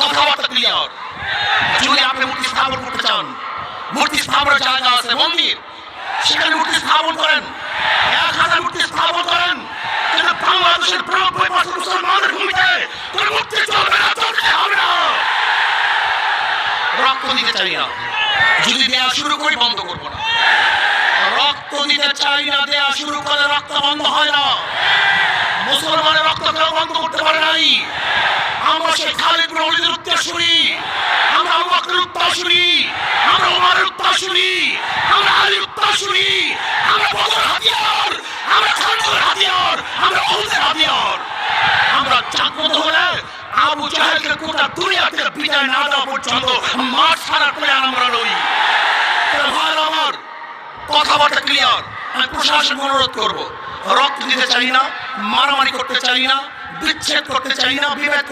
কথাবার্তা ক্লিয়ার। যদি আপনি মূর্তি স্থাপন করতে চান, মূর্তি স্থাপনের জায়গা আছে, মন্দির, সেখানে মূর্তি স্থাপন করেন, 1000 মূর্তি স্থাপন করেন। কিন্তু বাংলাদেশের 90% মুসলমানের ভূমিতে কোন মূর্তি চলবে না, চলতে হবে না। রক্ত দিতে চাই না, যদি দেয়া শুরু করি বন্ধ করবো না। রক্ত দিতে চাই না, দেয়া শুরু করে রক্ত বন্ধ হয় না। মুসলমানের রক্ত কেউ বন্ধ করতে পারে নাই। আমরা সেই খালিদ বিন ওয়ালিদের উত্তরসূরি, আমরা আবু বকরের উত্তরসূরি, আমরা ওমরের উত্তরসূরি, আমরা আলীর উত্তরসূরি, আমরা বদরের হাতিয়ার, আমরা খানদানের হাতিয়ার, আমরা উহুদের হাতিয়ার। আমরা জাগ্রত হলে আবু জাহেলকে গোটা দুনিয়া থেকে বিদায় না দেওয়া পর্যন্ত মাঠ ছাড়ার প্ল্যান আমরা নই। ভাই আমার কথাবার্তা ক্লিয়ার। আমি প্রশাসনকে অনুরোধ করবো, রক্ত দিতে চাই না, মারামারি করতে চাই না, বিচ্ছেদ করতে চাই না, বিভেদ